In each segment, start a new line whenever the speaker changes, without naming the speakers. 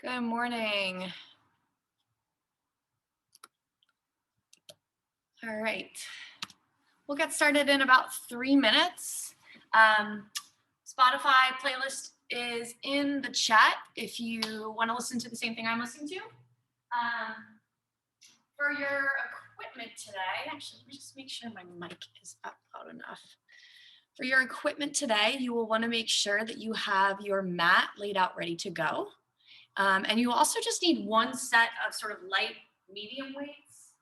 Good morning. All right. We'll get started in about 3 minutes. Spotify playlist is in the chat if you want to listen to the same thing I'm listening to. For your equipment today, actually, let me just make sure my mic is up loud enough. For your equipment today, you will want to make sure that you have your mat laid out ready to go. And you also just need one set of sort of light, medium weights.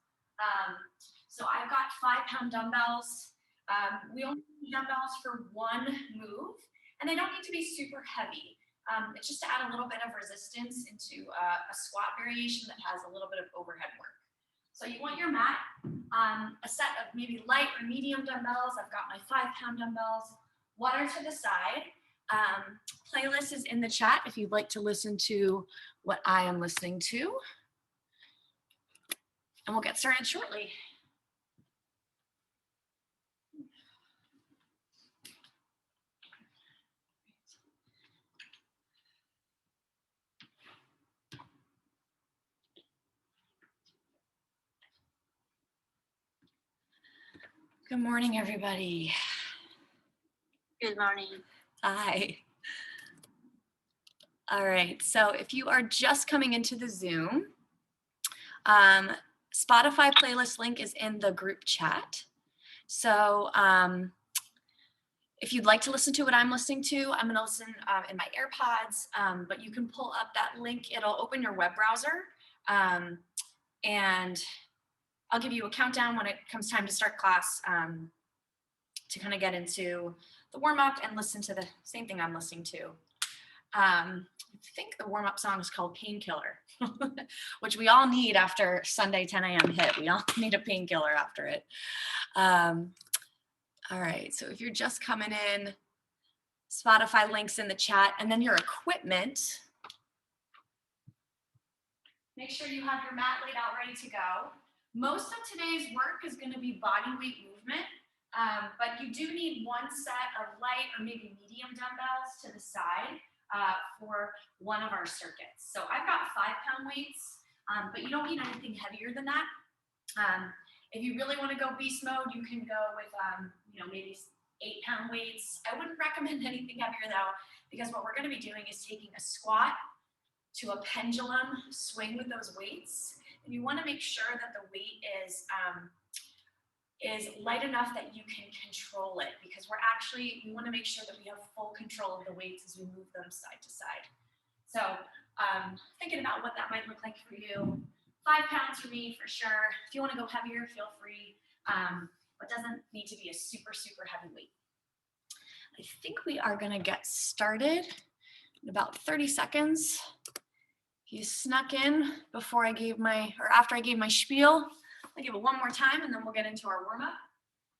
So I've got 5-pound dumbbells. We only need dumbbells for one move, and they don't need to be super heavy. It's just to add a little bit of resistance into a squat variation that has a little bit of overhead work. So you want your mat, a set of maybe light or medium dumbbells. I've got my 5-pound dumbbells, water to the side. Playlist is in the chat if you'd like to listen to what I am listening to. And we'll get started shortly. Good morning, everybody.
Good morning.
Hi. All right, so if you are just coming into the Zoom, Spotify playlist link is in the group chat. So if you'd like to listen to what I'm listening to, I'm going to listen in my AirPods, but you can pull up that link. It'll open your web browser, and I'll give you a countdown when it comes time to start class to kind of get into the warm-up and listen to the same thing I'm listening to. I think the warm-up song is called Painkiller, which we all need after Sunday 10 a.m. hit. We all need a painkiller after it. All right, so if you're just coming in, Spotify links in the chat, and then your equipment. Make sure you have your mat laid out ready to go. Most of today's work is going to be body weight movement, but you do need one set of light or maybe medium dumbbells to the side for one of our circuits. So I've got 5-pound weights, but you don't need anything heavier than that. If you really want to go beast mode, you can go with maybe 8-pound weights. I wouldn't recommend anything heavier though, because what we're going to be doing is taking a squat to a pendulum swing with those weights. And you want to make sure that the weight is light enough that you can control it, because we want to make sure that we have full control of the weights as we move them side to side. So thinking about what that might look like for you. 5 pounds for me for sure. If you want to go heavier, feel free, but doesn't need to be a super, super heavy weight. I think we are going to get started in about 30 seconds. You snuck in after I gave my spiel. I'll give it one more time and then we'll get into our warm-up.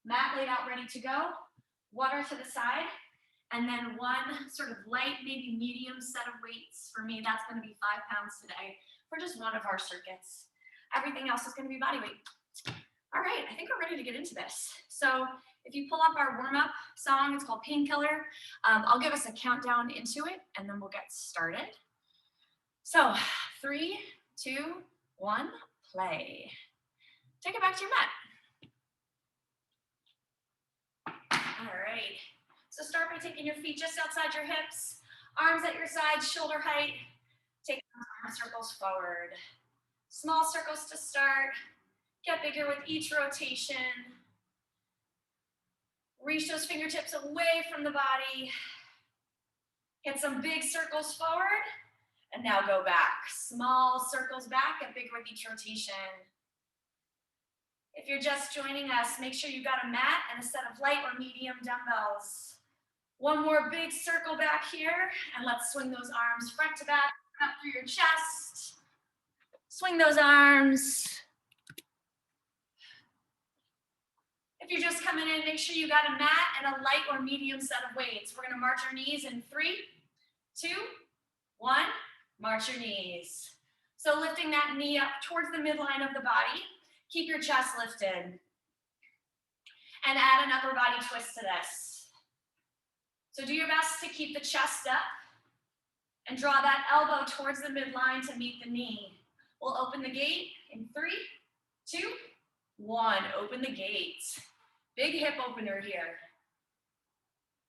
Mat laid out ready to go, water to the side, and then one sort of light, maybe medium set of weights. For me, that's going to be 5 pounds today for just one of our circuits. Everything else is going to be body weight. All right, I think we're ready to get into this. So if you pull up our warm-up song, it's called Painkiller. I'll give us a countdown into it and then we'll get started. So 3, 2, 1, play. Take it back to your mat. All right. So start by taking your feet just outside your hips, arms at your sides, shoulder height. Take arm circles forward. Small circles to start. Get bigger with each rotation. Reach those fingertips away from the body. Get some big circles forward. And now go back. Small circles back, get bigger with each rotation. If you're just joining us, make sure you got a mat and a set of light or medium dumbbells. One more big circle back here, and let's swing those arms front to back, up through your chest. Swing those arms. If you're just coming in, make sure you got a mat and a light or medium set of weights. We're gonna march our knees in 3, 2, 1, march your knees. So lifting that knee up towards the midline of the body. Keep your chest lifted. And add an upper body twist to this. So do your best to keep the chest up. And draw that elbow towards the midline to meet the knee. We'll open the gate in 3, 2, 1. Open the gate. Big hip opener here.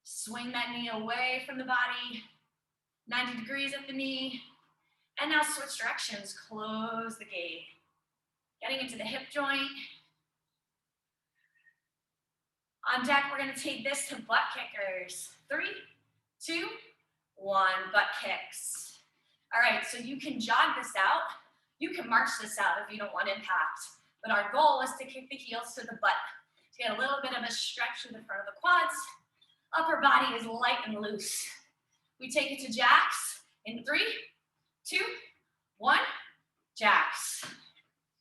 Swing that knee away from the body. 90 degrees at the knee. And now switch directions. Close the gate. Getting into the hip joint. On deck, we're going to take this to butt kickers. 3, 2, 1. Butt kicks. All right, so you can jog this out. You can march this out if you don't want impact. But our goal is to kick the heels to the butt to get a little bit of a stretch through the front of the quads. Upper body is light and loose. We take it to jacks in 3, 2, 1. Jacks.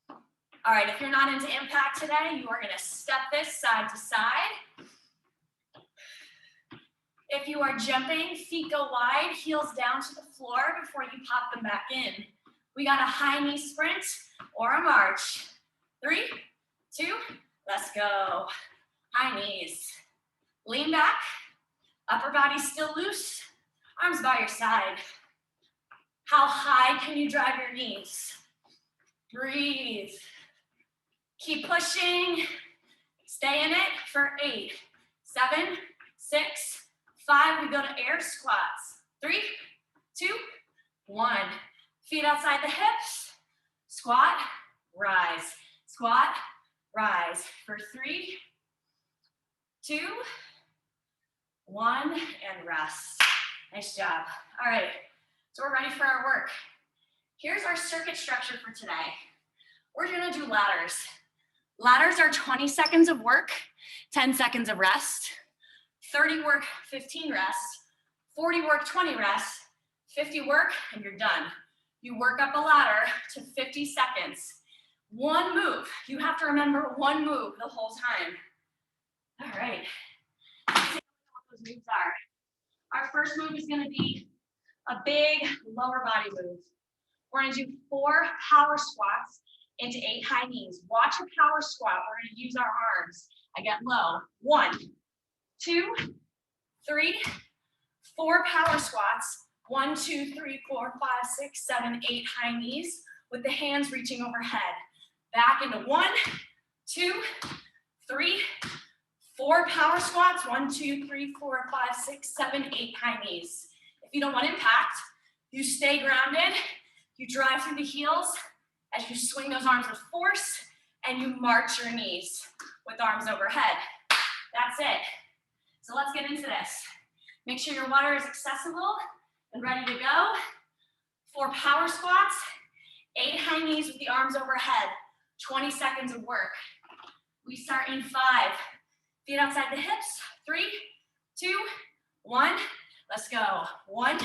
All right, if you're not into impact today, you are going to step this side to side. If you are jumping, feet go wide, heels down to the floor before you pop them back in. We got a high knee sprint or a march. 3, 2, let's go. High knees. Lean back, upper body still loose, arms by your side. How high can you drive your knees? Breathe. Keep pushing. Stay in it for 8, 7, 6, 5. We go to air squats. 3, 2, 1. Feet outside the hips. Squat, rise. Squat, rise. For 3, 2, 1, and rest. Nice job. All right, so we're ready for our work. Here's our circuit structure for today. We're gonna do ladders. Ladders are 20 seconds of work, 10 seconds of rest, 30 work, 15 rest, 40 work, 20 rest, 50 work, and you're done. You work up a ladder to 50 seconds. One move. You have to remember one move the whole time. All right. Let's see what those moves are. Our first move is going to be a big lower body move. We're going to do 4 power squats into 8 high knees. Watch a power squat. We're going to use our arms. I get low. 1, 2, 3, 4 power squats. 1, 2, 3, 4, 5, 6, 7, 8 high knees with the hands reaching overhead. Back into 1, 2, 3, 4 power squats. 1, 2, 3, 4, 5, 6, 7, 8 high knees. If you don't want impact, you stay grounded. You drive through the heels as you swing those arms with force, and you march your knees with arms overhead. That's it. So let's get into this. Make sure your water is accessible and ready to go. 4 power squats, 8 high knees with the arms overhead. 20 seconds of work. We start in 5. Feet outside the hips. 3, 2, 1. Let's go. 1,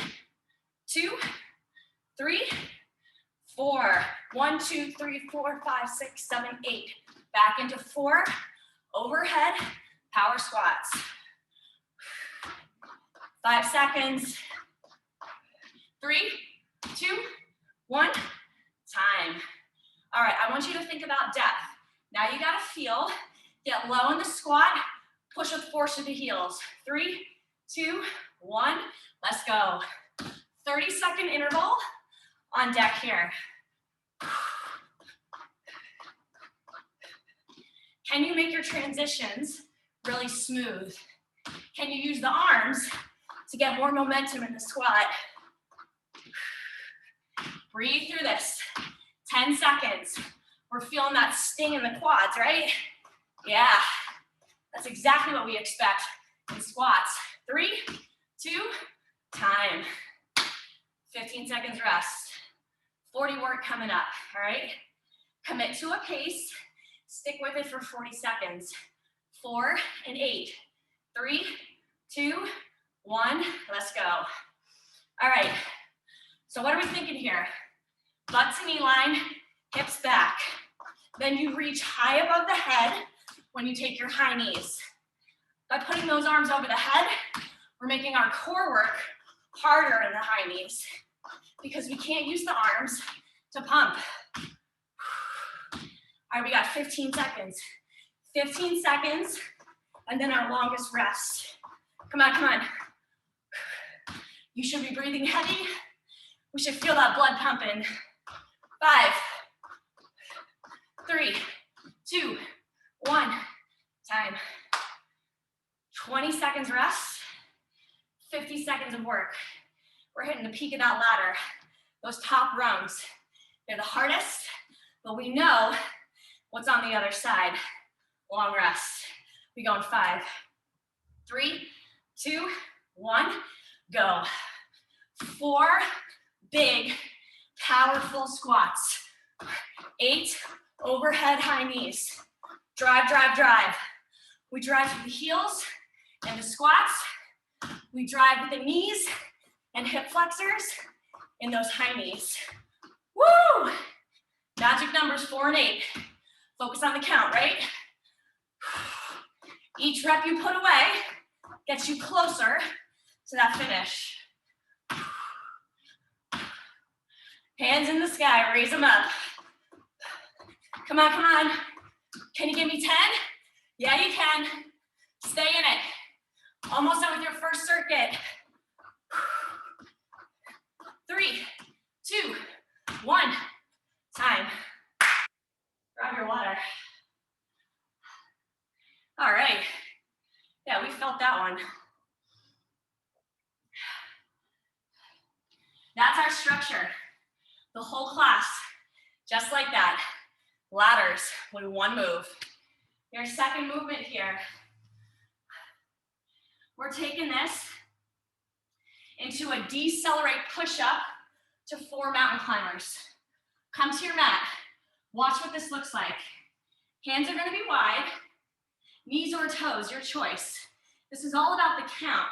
2, 3, 4. 1, 2, 3, 4, 5, 6, 7, 8. Back into 4. Overhead power squats. 5 seconds. 3, 2, 1. Time. All right, I want you to think about depth. Now you gotta feel, get low in the squat, push with force to the heels. 3, 2, 1, let's go. 30-second interval on deck here. Can you make your transitions really smooth? Can you use the arms to get more momentum in the squat? Breathe through this. 10 seconds. We're feeling that sting in the quads, right? Yeah, that's exactly what we expect in squats. 3, 2, time. 15 seconds rest. 40 work coming up, all right? Commit to a pace. Stick with it for 40 seconds. 4 and 8. 3, 2, 1, let's go. All right, so what are we thinking here? Butt to knee line, hips back. Then you reach high above the head when you take your high knees. By putting those arms over the head, we're making our core work harder in the high knees because we can't use the arms to pump. All right, we got 15 seconds. 15 seconds, and then our longest rest. Come on, come on. You should be breathing heavy We should feel that blood pumping. 5, 3, 2, 1. Time. 20 seconds rest, 50 seconds of work. We're hitting the peak of that ladder. Those top rungs, they're the hardest, but we know what's on the other side. Long rest. We go in 5, 3, 2, 1, go. 4 big, powerful squats. 8 overhead high knees. Drive, drive, drive. We drive with the heels and the squats. We drive with the knees and hip flexors in those high knees. Woo! Magic numbers 4 and 8. Focus on the count, right? Each rep you put away gets you closer to that finish. Hands in the sky, raise them up. Come on, come on. Can you give me 10? Yeah, you can. Stay in it. Almost done with your first circuit. 3, 2, 1. Time. Grab your water. All right. Yeah, we felt that one. That's our structure. The whole class, just like that. Ladders with one move. Your second movement here. We're taking this into a decelerate push-up to 4 mountain climbers. Come to your mat. Watch what this looks like. Hands are gonna be wide. Knees or toes, your choice. This is all about the count.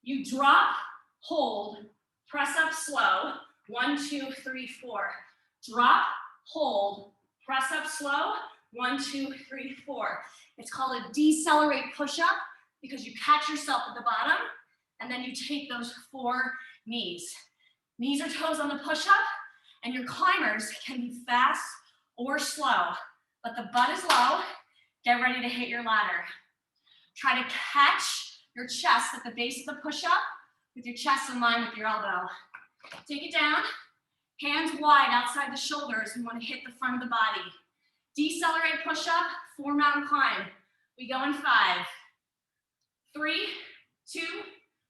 You drop, hold, press up slow. 1, 2, 3, 4. Drop, hold, press up slow. 1, 2, 3, 4. It's called a decelerate push-up because you catch yourself at the bottom and then you take those 4 knees. Knees or toes on the push-up, and your climbers can be fast or slow, but the butt is low. Get ready to hit your ladder. Try to catch your chest at the base of the push-up with your chest in line with your elbow. Take it down, hands wide outside the shoulders. We want to hit the front of the body. Decelerate push-up, 4 mountain climb. We go in 5, 3, 2,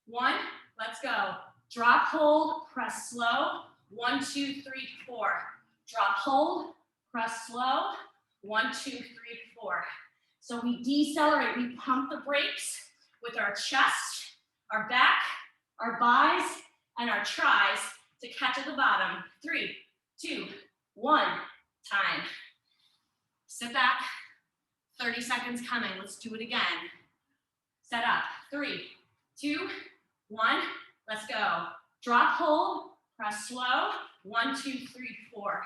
1, let's go. Drop, hold, press slow. 1, 2, 3, 4. Drop, hold, press slow. 1, 2, 3, 4. So we decelerate, we pump the brakes with our chest, our back, our buys, and our tries to catch at the bottom. 3, 2, 1, time. Sit back, 30 seconds coming. Let's do it again. Set up, 3, 2, 1, let's go. Drop, hold, press slow. 1, 2, 3, 4.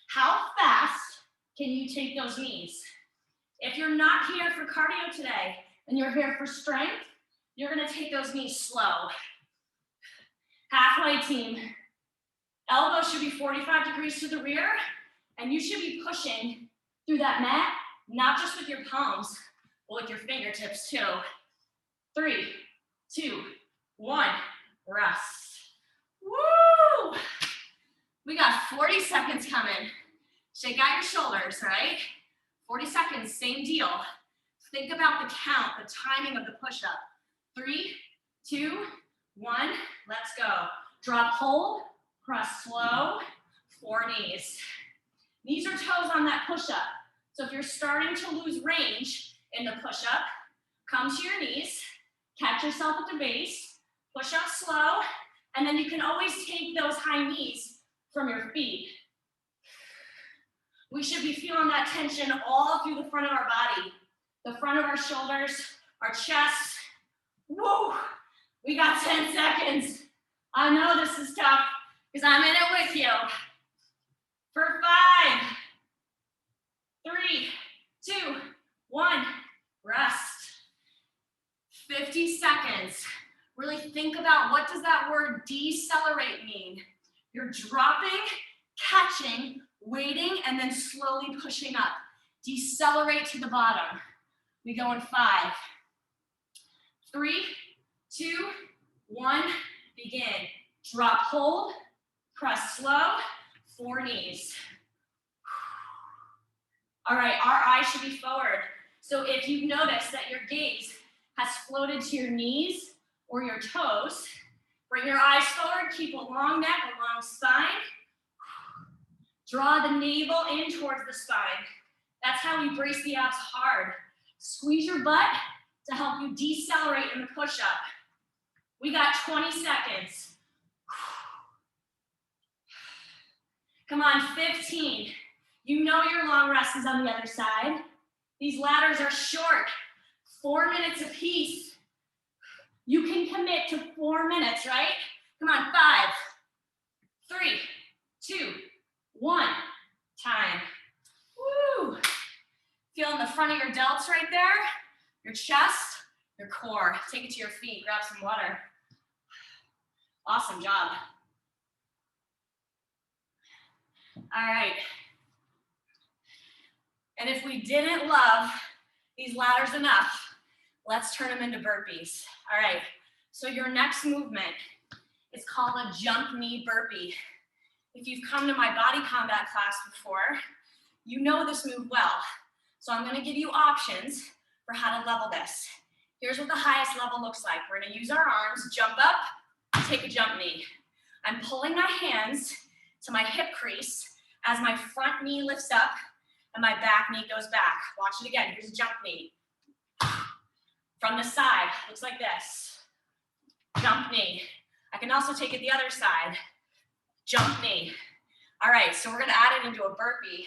How fast can you take those knees? If you're not here for cardio today and you're here for strength, you're gonna take those knees slow. Halfway team. Elbows should be 45 degrees to the rear, and you should be pushing through that mat, not just with your palms, but with your fingertips too. 3, 2, 1, rest. Woo! We got 40 seconds coming. Shake out your shoulders, right? 40 seconds, same deal. Think about the count, the timing of the push-up. 3, 2, 1, let's go. Drop, hold, press slow, 4 knees. Knees or toes on that push-up. So if you're starting to lose range in the push-up, come to your knees, catch yourself at the base, push up slow, and then you can always take those high knees from your feet. We should be feeling that tension all through the front of our body, the front of our shoulders, our chest. Woo! We got 10 seconds. I know this is tough because I'm in it with you. For 5, 3, 2, 1, rest. 50 seconds. Really think about, what does that word decelerate mean? You're dropping, catching, waiting, and then slowly pushing up. Decelerate to the bottom. We go in 5, 3, 2, 1, begin. Drop, hold, Press slow, 4 knees. All right, our eyes should be forward. So if you've noticed that your gaze has floated to your knees or your toes, bring your eyes forward, keep a long neck, a long spine. Draw the navel in towards the spine. That's how we brace the abs hard. Squeeze your butt to help you decelerate in the push-up. We got 20 seconds. Come on, 15. You know your long rest is on the other side. These ladders are short, 4 minutes apiece. You can commit to 4 minutes, right? Come on, 5, 3, 2, 1, time. Woo! Feeling the front of your delts right there, your chest, your core. Take it to your feet, grab some water. Awesome job. All right. And if we didn't love these ladders enough, let's turn them into burpees. All right, so your next movement is called a jump knee burpee. If you've come to my body combat class before, you know this move well. So I'm gonna give you options for how to level this. Here's what the highest level looks like. We're gonna use our arms, jump up, take a jump knee. I'm pulling my hands to my hip crease as my front knee lifts up and my back knee goes back. Watch it again, here's a jump knee. From the side, looks like this. Jump knee. I can also take it the other side. Jump knee. All right, so we're gonna add it into a burpee.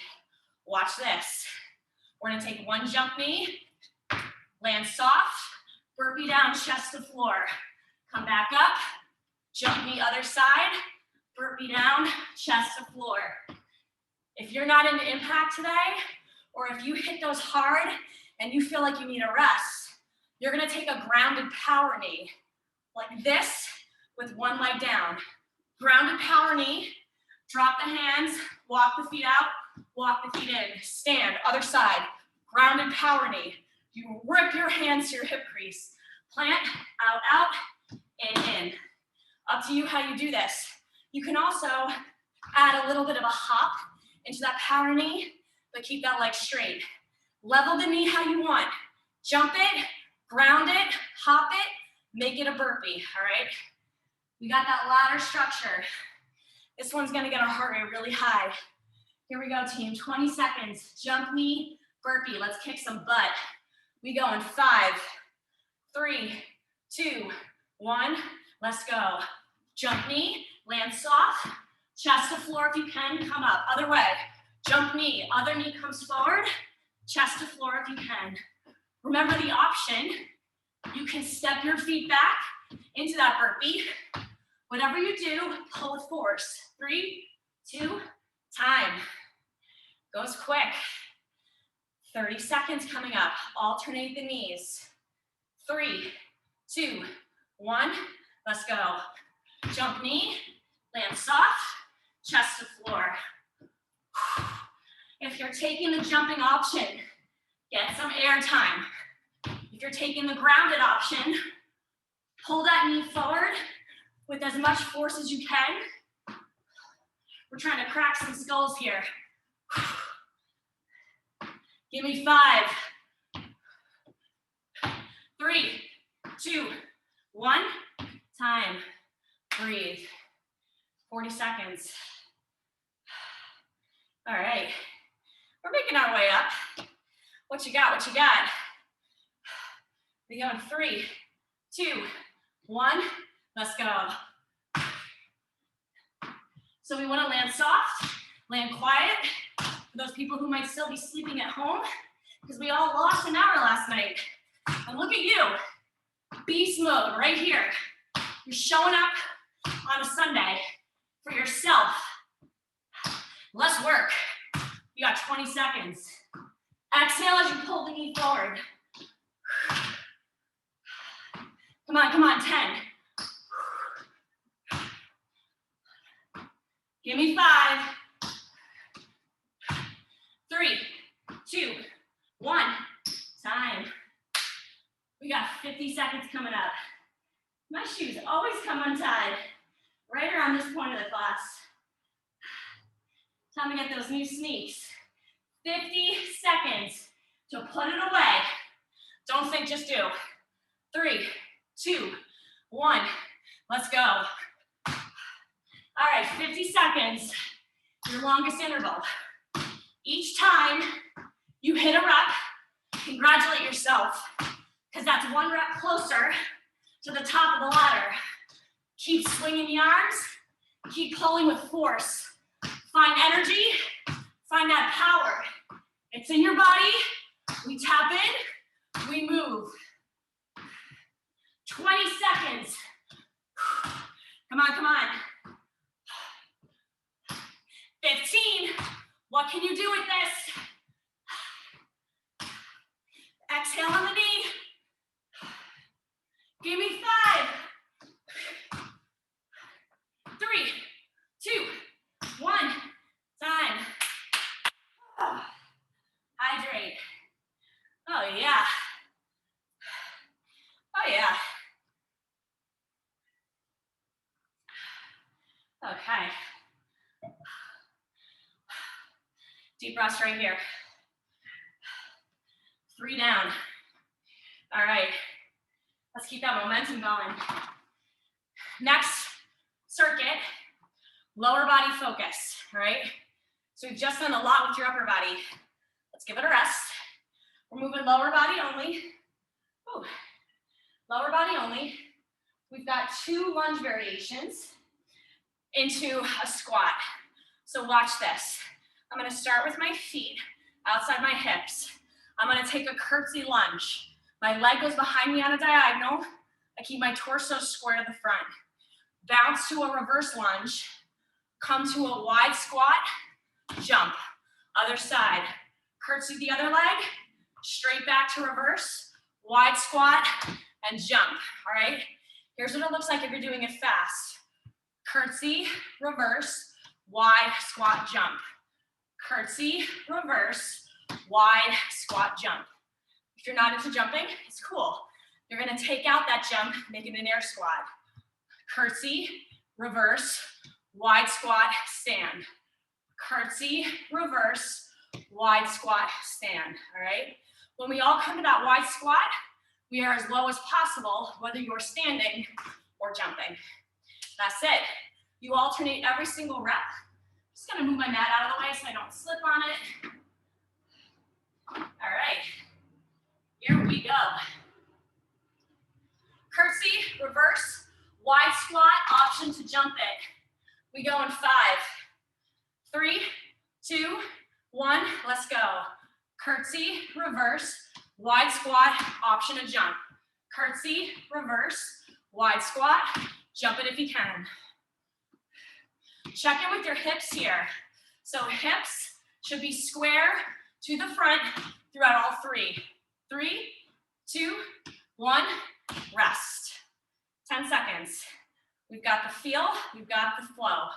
Watch this. We're gonna take one jump knee, land soft, burpee down, chest to floor. Come back up, jump knee other side, burpee down, chest to floor. If you're not into impact today, or if you hit those hard and you feel like you need a rest, you're gonna take a grounded power knee, like this, with one leg down. Grounded power knee, drop the hands, walk the feet out, walk the feet in. Stand, other side, grounded power knee. You rip your hands to your hip crease. Plant, out, out, in. Up to you how you do this. You can also add a little bit of a hop into that power knee, but keep that leg straight. Level the knee how you want. Jump it, ground it, hop it, make it a burpee, all right? We got that ladder structure. This one's gonna get our heart rate really high. Here we go, team, 20 seconds. Jump knee, burpee, let's kick some butt. We go in 5, 3, 2, 1, let's go. Jump knee, land soft, chest to floor if you can, come up. Other way, jump knee, other knee comes forward, chest to floor if you can. Remember the option, you can step your feet back into that burpee. Whatever you do, pull with force. 3, 2, time. Goes quick. 30 seconds coming up. Alternate the knees. 3, 2, 1, let's go. Jump knee, land soft, chest to floor. If you're taking the jumping option, get some air time. If you're taking the grounded option, pull that knee forward with as much force as you can. We're trying to crack some skulls here. Give me 5, 3, 2, 1, time. Breathe. 40 seconds. All right. We're making our way up. What you got? What you got? We go in 3, 2, 1. Let's go. So we want to land soft, land quiet. For those people who might still be sleeping at home, because we all lost an hour last night. And look at you, beast mode right here. You're showing up on a Sunday for yourself. Less work. You got 20 seconds. Exhale as you pull the knee forward. Come on, come on, 10. Give me 5, 3, 2, 1, time. We got 50 seconds coming up. My shoes always come untied right around this point of the class. Time to get those new sneaks. 50 seconds to put it away. Don't think, just do. 3, 2, 1. Let's go. All right, 50 seconds, your longest interval. Each time you hit a rep, congratulate yourself, because that's 1 rep closer to the top of the ladder. Keep swinging the arms, keep pulling with force. Find energy, find that power. It's in your body, we tap in, we move. 20 seconds. Come on, come on. 15, what can you do with this? Exhale on the knee. Give me 5, 3, 2, 1, time. Hydrate. Oh yeah. Oh yeah. Okay. Deep breaths right here. 3 down. All right. Let's keep that momentum going. Next circuit, lower body focus, all right? So we've just done a lot with your upper body. Let's give it a rest. We're moving lower body only. Ooh. Lower body only. We've got 2 lunge variations into a squat. So watch this. I'm gonna start with my feet outside my hips. I'm gonna take a curtsy lunge. My leg goes behind me on a diagonal. I keep my torso square to the front. Bounce to a reverse lunge. Come to a wide squat, jump. Other side. Curtsy the other leg, straight back to reverse, wide squat, and jump, all right? Here's what it looks like if you're doing it fast. Curtsy, reverse, wide squat, jump. Curtsy, reverse, wide squat, jump. If you're not into jumping, it's cool. You're gonna take out that jump, make it an air squat. Curtsy, reverse, wide squat, stand. Curtsy, reverse, wide squat, stand, all right? When we all come to that wide squat, we are as low as possible, whether you're standing or jumping. That's it. You alternate every single rep. Just gonna move my mat out of the way so I don't slip on it. All right, here we go. Curtsy, reverse, wide squat, option to jump it. We go in 5, 3, 2, 1, let's go. Curtsy, reverse, wide squat, option to jump. Curtsy, reverse, wide squat, jump it if you can. Check in with your hips here. So hips should be square to the front throughout all 3. 3, 2, 1, rest. 10 seconds. We've got the feel, we've got the flow.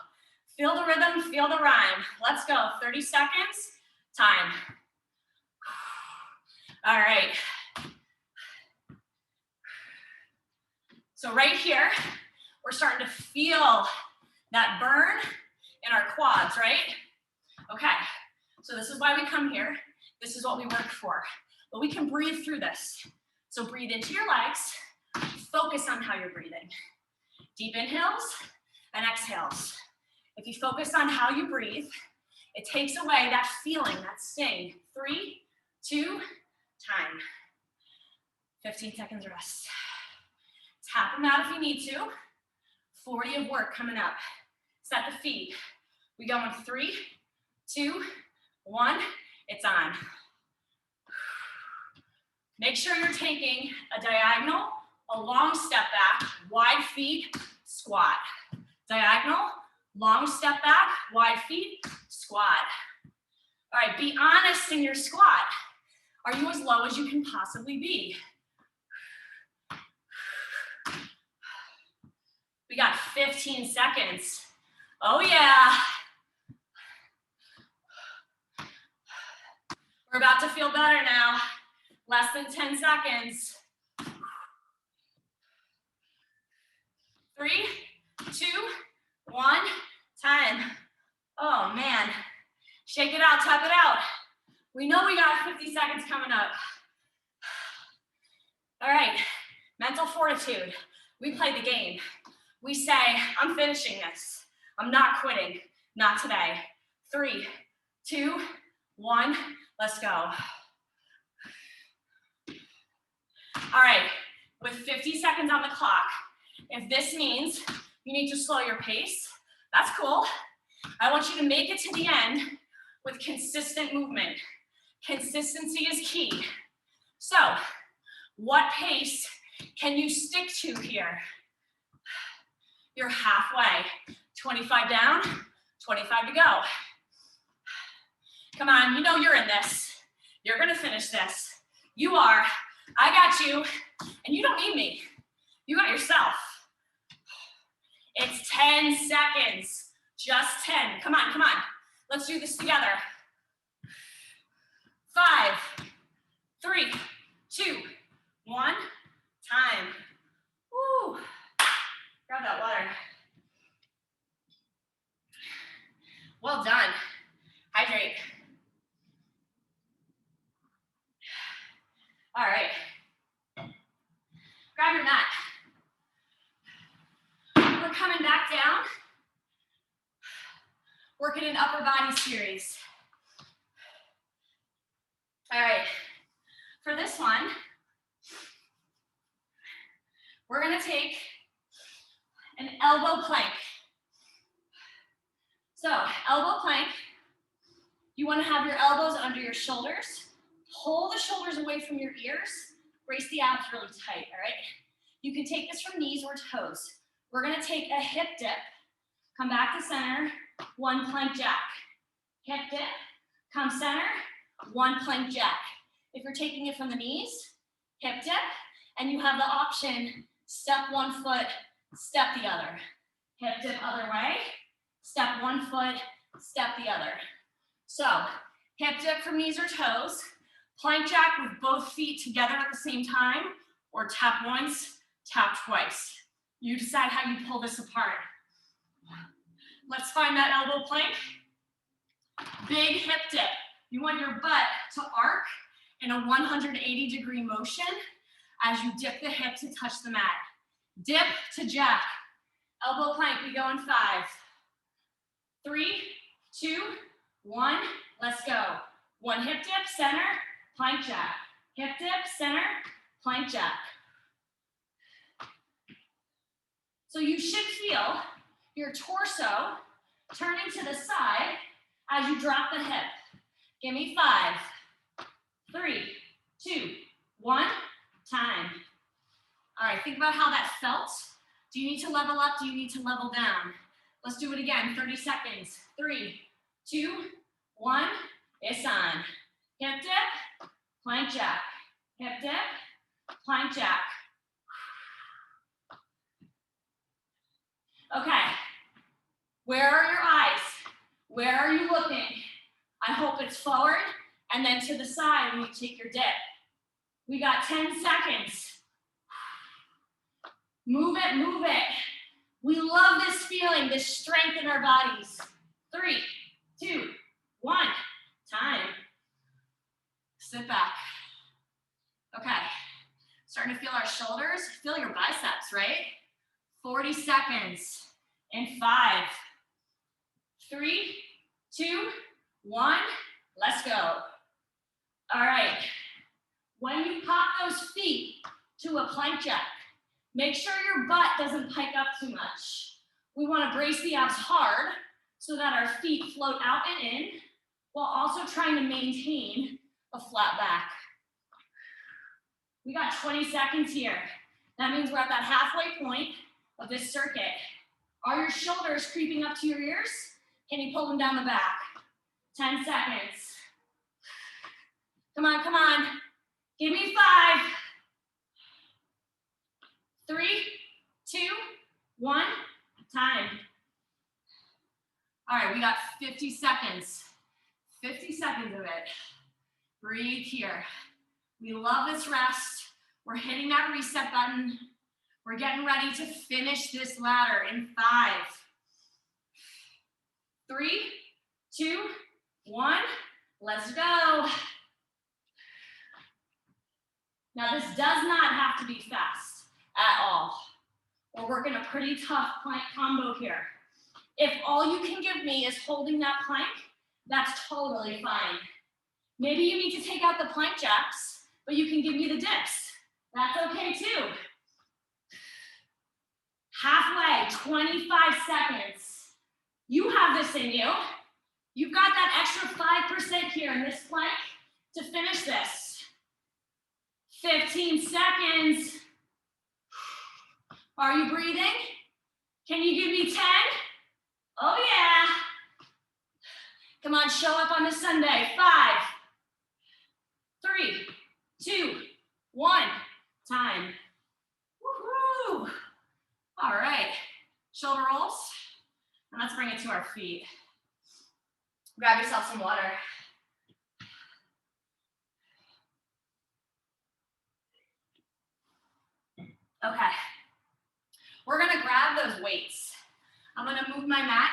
Feel the rhythm, feel the rhyme. Let's go, 30 seconds, time. All right. So right here, we're starting to feel that burn in our quads, right? Okay, so this is why we come here. This is what we work for. But we can breathe through this. So breathe into your legs, focus on how you're breathing. Deep inhales and exhales. If you focus on how you breathe, it takes away that feeling, that sting. 3, 2, time. 15 seconds rest. Tap them out if you need to. 40 of work coming up. Set the feet. We go in 3, 2, 1, it's on. Make sure you're taking a diagonal, a long step back, wide feet, squat. Diagonal, long step back, wide feet, squat. All right, be honest in your squat. Are you as low as you can possibly be? We got 15 seconds. Oh yeah. We're about to feel better now. Less than 10 seconds. 3, 2, 1, time. Oh man, out, tough it out. We know we got 50 seconds coming up. All right, mental fortitude. We play the game. We say, I'm finishing this. I'm not quitting, not today. 3, 2, 1, let's go. All right, with 50 seconds on the clock, if this means you need to slow your pace, that's cool. I want you to make it to the end with consistent movement. Consistency is key. So, what pace can you stick to here? You're halfway. 25 down, 25 to go. Come on, you know you're in this. You're gonna finish this. You are. I got you, and you don't need me. You got yourself. It's 10 seconds, just 10. Come on, come on. Let's do this together. 5, 3, 2, 1, time. Woo. Grab that water. Well done. Hydrate. All right. Grab your mat. We're coming back down. Working an upper body series. All right. For this one, we're gonna take an elbow plank. So, elbow plank, you wanna have your elbows under your shoulders. Pull the shoulders away from your ears. Brace the abs really tight, all right? You can take this from knees or toes. We're gonna take a hip dip, come back to center, 1 plank jack. Hip dip, come center, 1 plank jack. If you're taking it from the knees, hip dip, and you have the option, step 1 foot, step the other. Hip dip other way, step 1 foot, step the other. So, hip dip from knees or toes, plank jack with both feet together at the same time, or tap once, tap twice. You decide how you pull this apart. Let's find that elbow plank. Big hip dip. You want your butt to arc in a 180-degree motion as you dip the hip to touch the mat. Dip to jack. Elbow plank, we go in 5, 3, 2, 1, let's go. 1 hip dip, center, plank jack. Hip dip, center, plank jack. So you should feel your torso turning to the side as you drop the hip. Give me 5, 3, 2, 1, time. All right, think about how that felt. Do you need to level up? Do you need to level down? Let's do it again, 30 seconds. 3, 2, 1, it's on. Hip dip, plank jack. Hip dip, plank jack. Okay, where are your eyes? Where are you looking? I hope it's forward and then to the side when you take your dip. We got 10 seconds. Move it, move it. We love this feeling, this strength in our bodies. 3, 2, 1, time. Sit back. Okay, starting to feel our shoulders. Feel your biceps, right? 40 seconds in 5, 3, 2, 1, let's go. All right, when you pop those feet to a plank jack, make sure your butt doesn't pike up too much. We want to brace the abs hard so that our feet float out and in while also trying to maintain a flat back. We got 20 seconds here. That means we're at that halfway point of this circuit. Are your shoulders creeping up to your ears? Can you pull them down the back? 10 seconds. Come on, come on. Give me 5, 3, 2, 1, time. All right, we got 50 seconds. 50 seconds of it. Breathe here. We love this rest. We're hitting that reset button. We're getting ready to finish this ladder in 5, 3, 2, 1, Let's go. Now this does not have to be fast at all. We're working a pretty tough plank combo here. If all you can give me is holding that plank, that's totally fine. Maybe you need to take out the plank jacks, but you can give me the dips. That's okay too. Halfway, 25 seconds. You have this in you. You've got that extra 5% here in this plank to finish this. 15 seconds. Are you breathing? Can you give me 10? Oh yeah. Come on, show up on this Sunday. 5, 3, 2, 1. Time. Woohoo! All right, shoulder rolls, and let's bring it to our feet. Grab yourself some water. Okay, we're gonna grab those weights. I'm gonna move my mat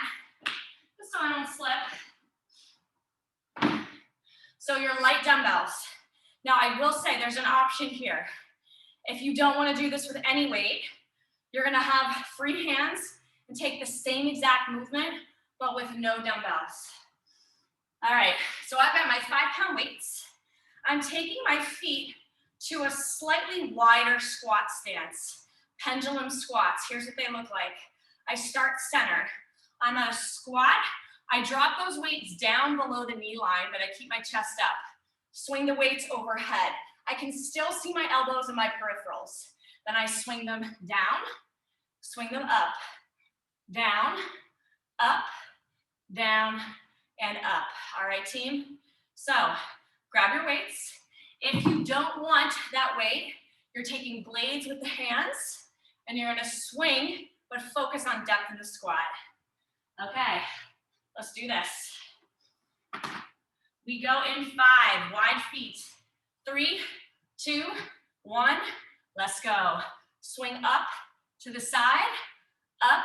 just so I don't slip. So your light dumbbells. Now I will say there's an option here. If you don't wanna do this with any weight, you're gonna have free hands and take the same exact movement, but with no dumbbells. All right, so I've got my 5-pound weights. I'm taking my feet to a slightly wider squat stance. Pendulum squats, here's what they look like. I start center. I'm a squat. I drop those weights down below the knee line, but I keep my chest up. Swing the weights overhead. I can still see my elbows and my peripherals. Then I swing them down, swing them up, down, and up. All right, team? So grab your weights. If you don't want that weight, you're taking blades with the hands, and you're gonna swing, but focus on depth in the squat. Okay, let's do this. We go in 5, wide feet. 3, 2, 1, let's go. Swing up to the side, up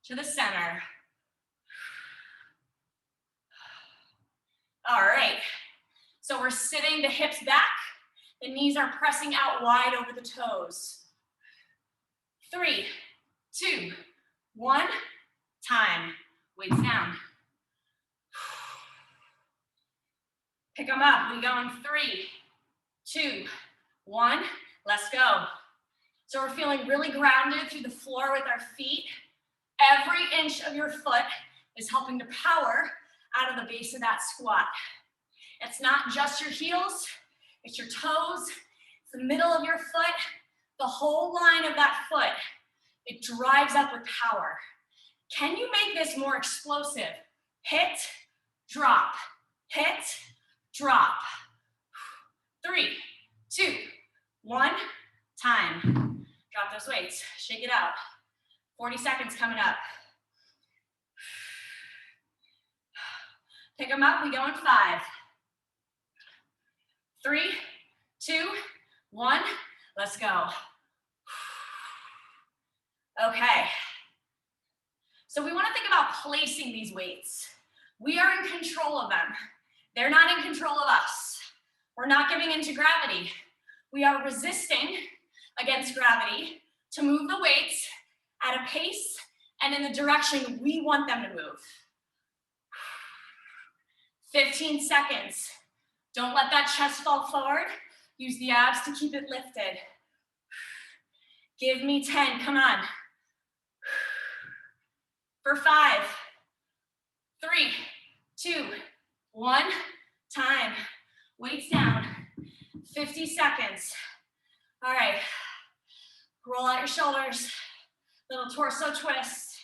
to the center. All right, so we're sitting the hips back, the knees are pressing out wide over the toes. 3, 2, 1, time. Weights down. Pick them up. We go in 3, 2, 1. Let's go. So we're feeling really grounded through the floor with our feet. Every inch of your foot is helping to power out of the base of that squat. It's not just your heels, it's your toes, it's the middle of your foot, the whole line of that foot. It drives up with power. Can you make this more explosive? Hit, drop, hit, drop. 3, 2, 1, time. Drop those weights, shake it out. 40 seconds coming up. Pick them up, we go in 5. 3, 2, 1, let's go. Okay. So we want to think about placing these weights. We are in control of them. They're not in control of us. We're not giving into gravity. We are resisting against gravity to move the weights at a pace and in the direction we want them to move. 15 seconds. Don't let that chest fall forward. Use the abs to keep it lifted. Give me 10, come on. For 5, 3, 2, 1, time. Weights down. 50 seconds. All right. Roll out your shoulders. Little torso twist.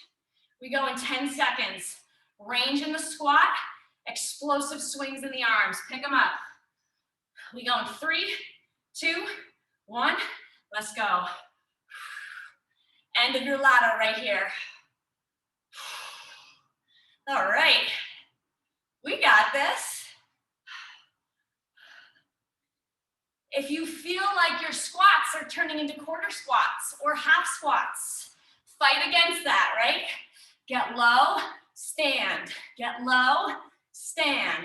We go in 10 seconds. Range in the squat. Explosive swings in the arms. Pick them up. We go in 3, 2, 1. Let's go. End of your ladder right here. All right. We got this. If you feel like your squats are turning into quarter squats or half squats, fight against that, right? Get low, stand. Get low, stand.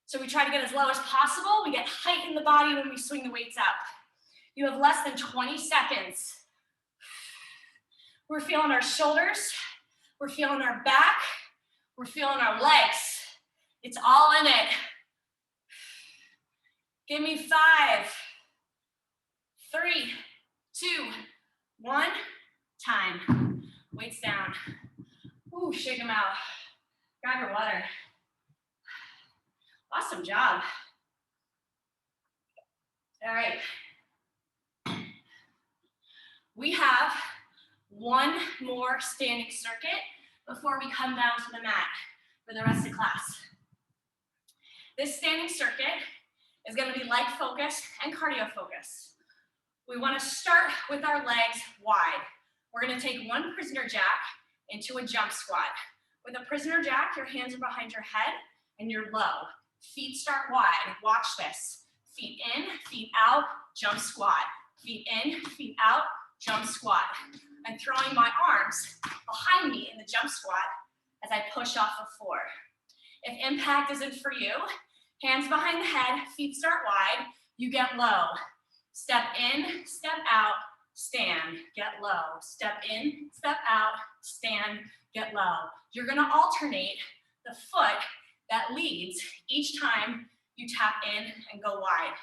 So we try to get as low as possible. We get height in the body when we swing the weights out. You have less than 20 seconds. We're feeling our shoulders. We're feeling our back. We're feeling our legs. It's all in it. Give me 5, 3, 2, 1. Time. Weights down. Ooh, shake them out. Grab your water. Awesome job. All right. We have one more standing circuit before we come down to the mat for the rest of class. This standing circuit is going to be leg focused and cardio focused. We want to start with our legs wide. We're going to take one prisoner jack into a jump squat. With a prisoner jack, your hands are behind your head and you're low. Feet start wide. Watch this. Feet in, feet out, jump squat. Feet in, feet out, jump squat. I'm throwing my arms behind me in the jump squat as I push off the floor. If impact isn't for you, hands behind the head, feet start wide, you get low. Step in, step out, stand, get low. Step in, step out, stand, get low. You're gonna alternate the foot that leads each time you tap in and go wide,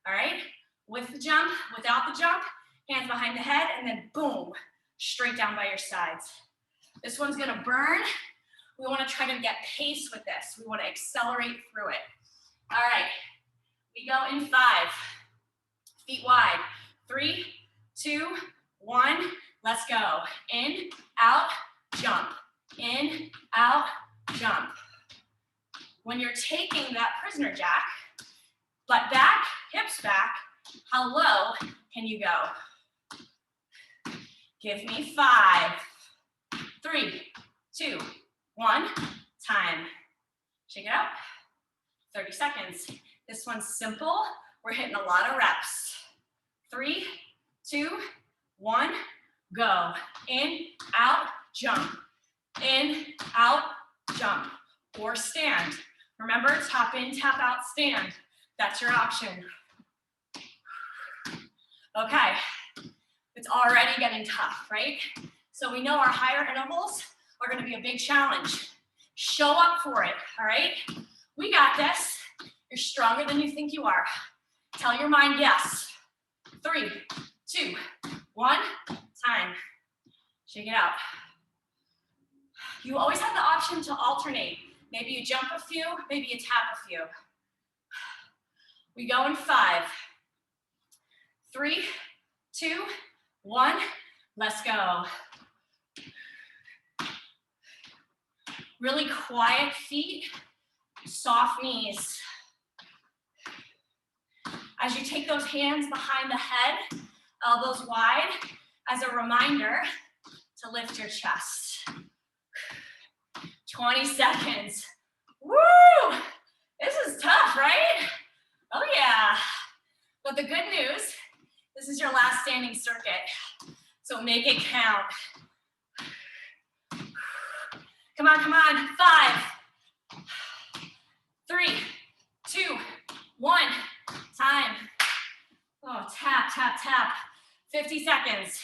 all right? With the jump, without the jump, hands behind the head, and then boom, straight down by your sides. This one's gonna burn. We wanna try to get pace with this. We wanna accelerate through it. All right, we go in 5, feet wide. 3, 2, 1, let's go. In, out, jump. In, out, jump. When you're taking that prisoner jack, butt back, hips back, how low can you go? Give me 5, 3, 2, 1, time. Shake it out. 30 seconds. This one's simple. We're hitting a lot of reps. 3, 2, 1, go. In, out, jump. In, out, jump. Or stand. Remember, tap in, tap out, stand. That's your option. Okay, it's already getting tough, right? So we know our higher intervals are gonna be a big challenge. Show up for it, all right? We got this. You're stronger than you think you are. Tell your mind yes. 3, 2, 1, time. Shake it out. You always have the option to alternate. Maybe you jump a few, maybe you tap a few. We go in 5, 3, 2, 1, let's go. Really quiet feet, soft knees. As you take those hands behind the head, elbows wide, as a reminder to lift your chest. 20 seconds. Woo! This is tough, right? Oh yeah. But the good news, this is your last standing circuit. So make it count. Come on, come on. 5, 3, 2, 1, time. Oh, tap, tap, tap. 50 seconds.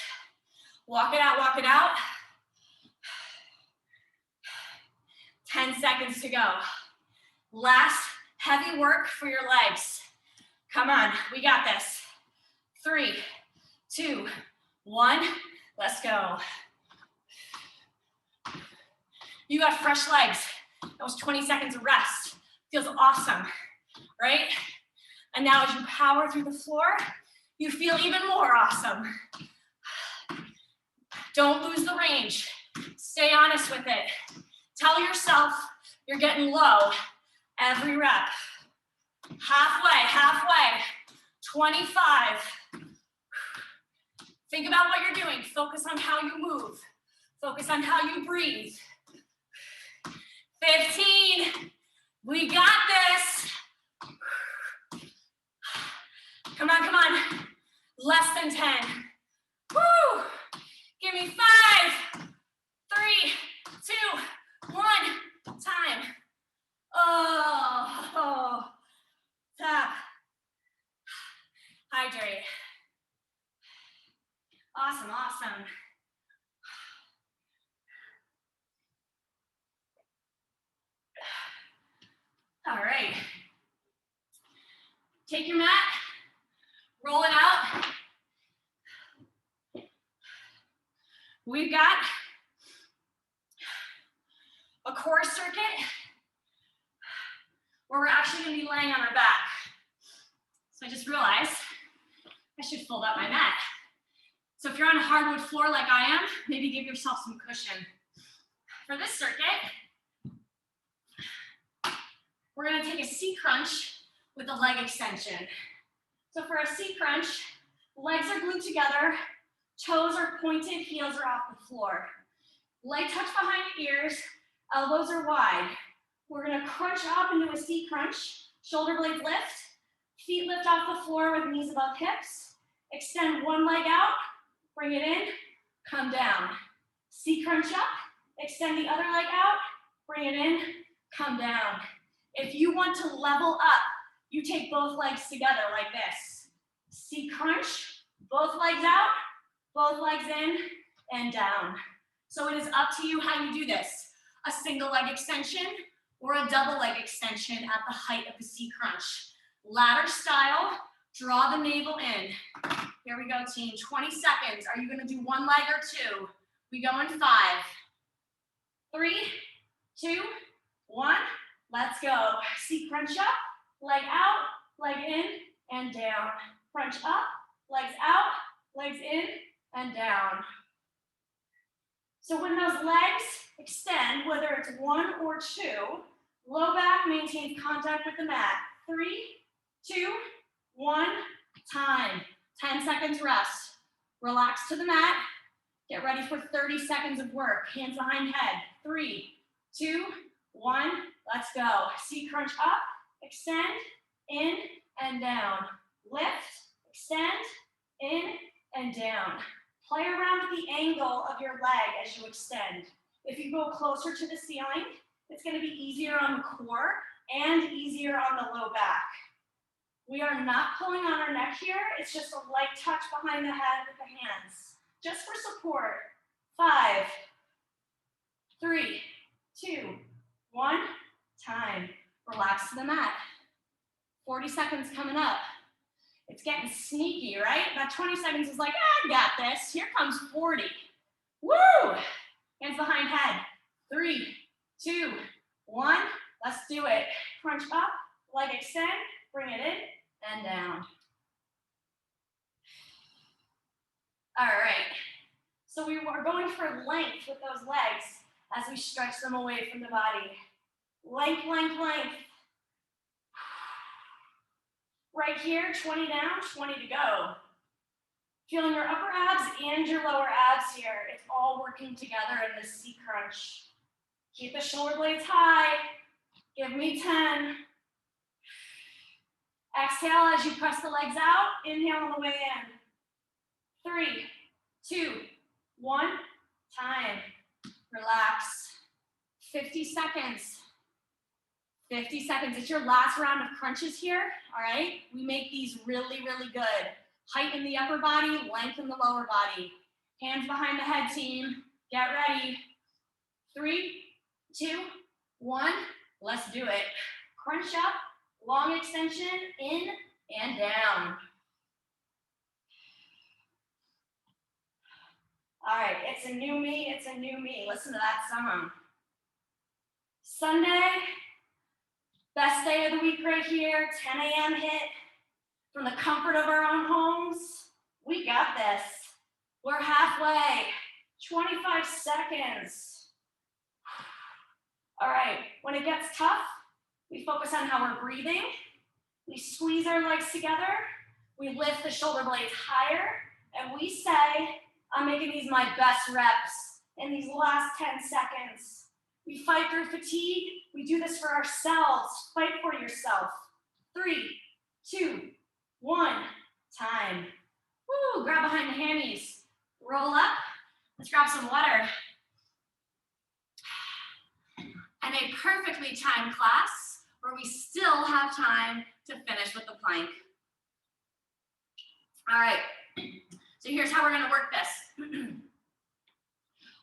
Walk it out, walk it out. 10 seconds to go. Last heavy work for your legs. Come on, we got this. 3, 2, 1, let's go. You got fresh legs. That was 20 seconds of rest. Feels awesome, right? And now as you power through the floor, you feel even more awesome. Don't lose the range. Stay honest with it. Tell yourself you're getting low every rep. Halfway, halfway. 25. Think about what you're doing. Focus on how you move. Focus on how you breathe. 15. We got this. Come on, come on. Less than 10. Woo! Give me 5, 3, 2, 1, time. Oh. Take your mat, roll it out. We've got a core circuit where we're actually going to be laying on our back. So I just realized I should fold up my mat. So if you're on a hardwood floor like I am, maybe give yourself some cushion. For this circuit, we're going to take a C crunch with a leg extension. So for a C crunch, legs are glued together, toes are pointed, heels are off the floor. Leg touch behind the ears, elbows are wide. We're going to crunch up into a C crunch, shoulder blades lift, feet lift off the floor with knees above hips. Extend one leg out, bring it in, come down. C crunch up, extend the other leg out, bring it in, come down. If you want to level up, you take both legs together like this. C crunch, both legs out, both legs in, and down. So it is up to you how you do this. A single leg extension or a double leg extension at the height of the C crunch. Ladder style, draw the navel in. Here we go, team. 20 seconds. Are you going to do one leg or two? We go in 5, 3, 2, 1. Let's go. C crunch up, leg out, leg in, and down. Crunch up, legs out, legs in, and down. So when those legs extend, whether it's 1 or 2, low back maintains contact with the mat. 3, 2, 1, time. 10 seconds rest. Relax to the mat. Get ready for 30 seconds of work. Hands behind head. 3, 2, 1, let's go. C crunch up, extend, in, and down. Lift, extend, in, and down. Play around with the angle of your leg as you extend. If you go closer to the ceiling, it's going to be easier on the core and easier on the low back. We are not pulling on our neck here. It's just a light touch behind the head with the hands, just for support. 5, 3, 2, 1, time. Relax to the mat. 40 seconds coming up. It's getting sneaky, right? That 20 seconds is like, I got this. Here comes 40. Woo! Hands behind head. 3, 2, 1. Let's do it. Crunch up, leg extend, bring it in, and down. All right. So we are going for length with those legs as we stretch them away from the body. Length, length, length. Right here, 20 down, 20 to go. Feeling your upper abs and your lower abs here. It's all working together in this C crunch. Keep the shoulder blades high. Give me 10. Exhale as you press the legs out. Inhale on the way in. 3, 2, 1, time. Relax. 50 seconds. 50 seconds. It's your last round of crunches here, all right? We make these really, really good. Height in the upper body, length in the lower body. Hands behind the head, team. Get ready. 3, 2, 1. Let's do it. Crunch up, long extension, in and down. All right, it's a new me, it's a new me. Listen to that song. Sunday, best day of the week right here, 10 a.m. hit. From the comfort of our own homes, we got this. We're halfway, 25 seconds. All right, when it gets tough, we focus on how we're breathing. We squeeze our legs together. We lift the shoulder blades higher, and we say, I'm making these my best reps in these last 10 seconds. We fight through fatigue. We do this for ourselves. Fight for yourself. 3, 2, 1, time. Woo, grab behind the hammies. Roll up. Let's grab some water. And a perfectly timed class where we still have time to finish with the plank. All right, so here's how we're gonna work this.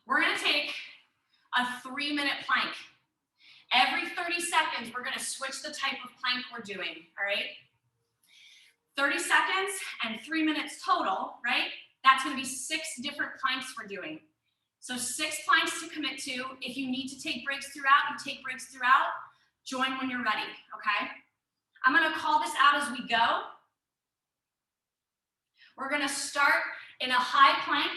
We're gonna take a 3-minute plank. Every 30 seconds, we're gonna switch the type of plank we're doing, all right? 30 seconds and 3 minutes total, right? That's gonna be 6 different planks we're doing. So 6 planks to commit to. If you need to take breaks throughout, you take breaks throughout. Join when you're ready, okay? I'm gonna call this out as we go. We're gonna start in a high plank.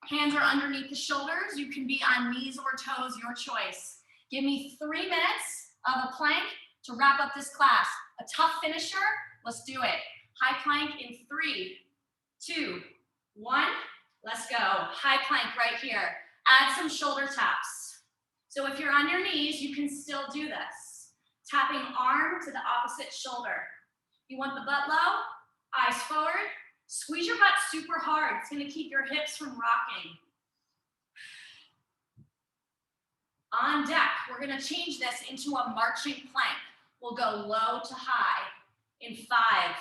Hands are underneath the shoulders. You can be on knees or toes, your choice. Give me 3 minutes of a plank to wrap up this class. A tough finisher, let's do it. High plank in 3, 2, 1. Let's go. High plank right here. Add some shoulder taps. So if you're on your knees, you can still do this. Tapping arm to the opposite shoulder. You want the butt low, eyes forward. Squeeze your butt super hard. It's gonna keep your hips from rocking. On deck, we're gonna change this into a marching plank. We'll go low to high in 5,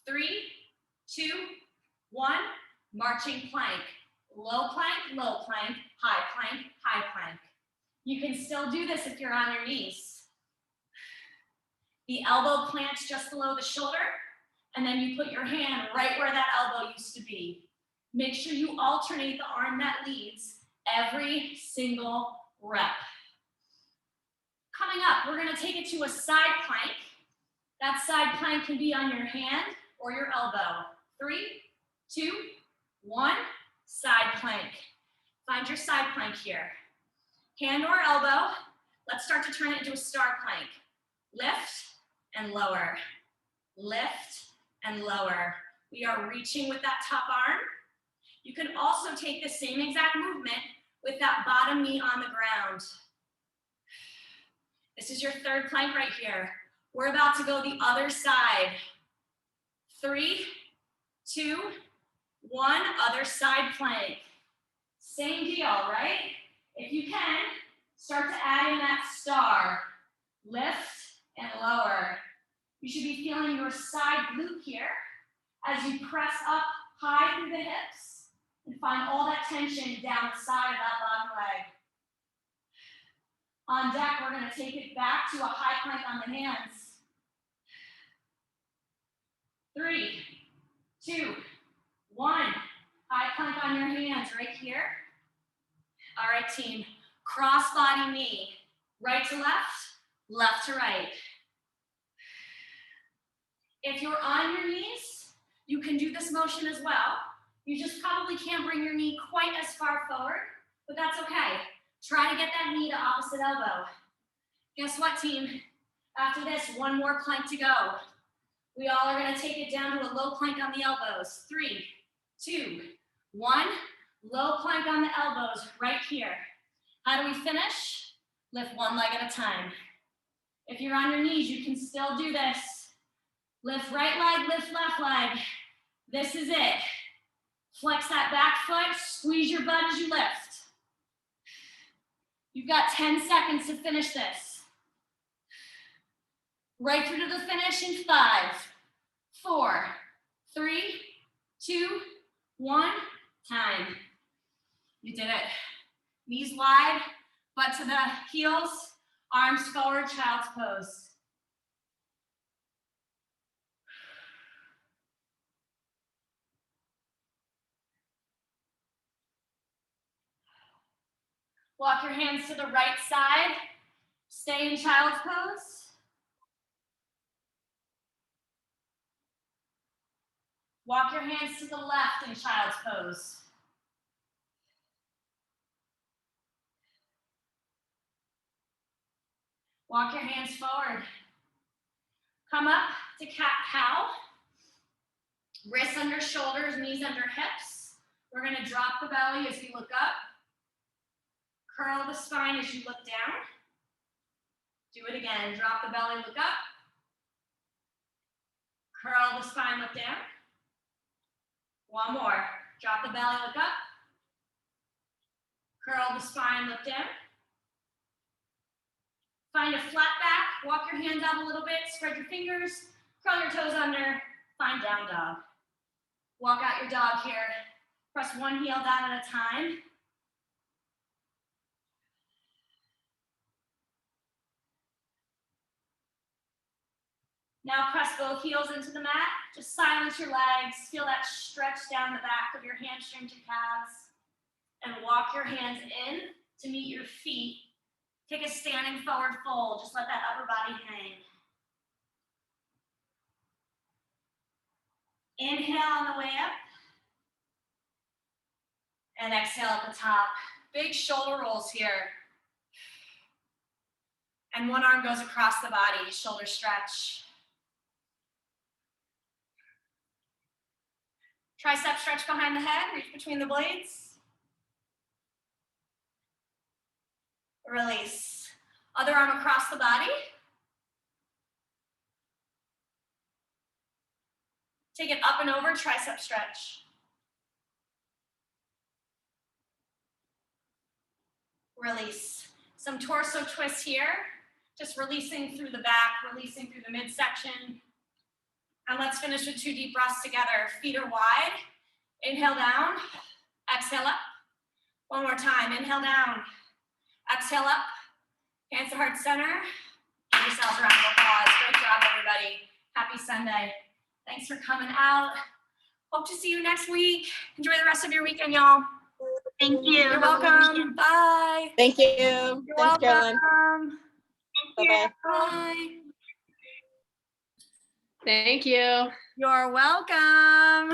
3, 2, 1, marching plank. Low plank, high plank, high plank. You can still do this if you're on your knees. The elbow plants just below the shoulder, and then you put your hand right where that elbow used to be. Make sure you alternate the arm that leads every single rep. Coming up, we're gonna take it to a side plank. That side plank can be on your hand or your elbow. 3, 2, 1, side plank. Find your side plank here. Hand or elbow. Let's start to turn it into a star plank. Lift and lower. Lift and lower. We are reaching with that top arm. You can also take the same exact movement with that bottom knee on the ground. This is your third plank right here. We're about to go the other side. 3, 2, 1, other side plank. Same deal, right? If you can, start to add in that star. Lift and lower. You should be feeling your side glute here as you press up high through the hips and find all that tension down the side of that bottom leg. On deck, we're going to take it back to a high plank on the hands. 3, 2, 1. High plank on your hands right here. All right, team. Cross body knee. Right to left, left to right. If you're on your knees, you can do this motion as well. You just probably can't bring your knee quite as far forward, but that's okay. Try to get that knee to opposite elbow. Guess what, team? After this, one more plank to go. We all are gonna take it down to a low plank on the elbows. 3, 2, 1. Low plank on the elbows right here. How do we finish? Lift one leg at a time. If you're on your knees, you can still do this. Lift right leg, lift left leg. This is it. Flex that back foot, squeeze your butt as you lift. You've got 10 seconds to finish this. Right through to the finish in 5, 4, 3, 2, 1, time. You did it. Knees wide, butt to the heels, arms forward, child's pose. Walk your hands to the right side. Stay in child's pose. Walk your hands to the left in child's pose. Walk your hands forward. Come up to cat-cow. Wrists under shoulders, knees under hips. We're gonna drop the belly as we look up. Curl the spine as you look down. Do it again. Drop the belly, look up. Curl the spine, look down. One more. Drop the belly, look up. Curl the spine, look down. Find a flat back. Walk your hands out a little bit. Spread your fingers. Curl your toes under. Find down dog. Walk out your dog here. Press one heel down at a time. Now press both heels into the mat. Just silence your legs. Feel that stretch down the back of your hamstrings, your calves. And walk your hands in to meet your feet. Take a standing forward fold. Just let that upper body hang. Inhale on the way up. And exhale at the top. Big shoulder rolls here. And one arm goes across the body, shoulder stretch. Tricep stretch behind the head, reach between the blades. Release. Other arm across the body. Take it up and over, tricep stretch. Release. Some torso twists here. Just releasing through the back, releasing through the midsection. And let's finish with 2 deep breaths together. Feet are wide. Inhale down. Exhale up. One more time. Inhale down. Exhale up. Hands to heart center. Give yourselves a round of applause. Great job, everybody. Happy Sunday. Thanks for coming out. Hope to see you next week. Enjoy the rest of your weekend, y'all.
Thank you.
You're welcome. Bye.
Thank you.
You're
Thanks, Carolyn.
welcome.
Bye-bye.
Bye.
Thank you.
You're welcome.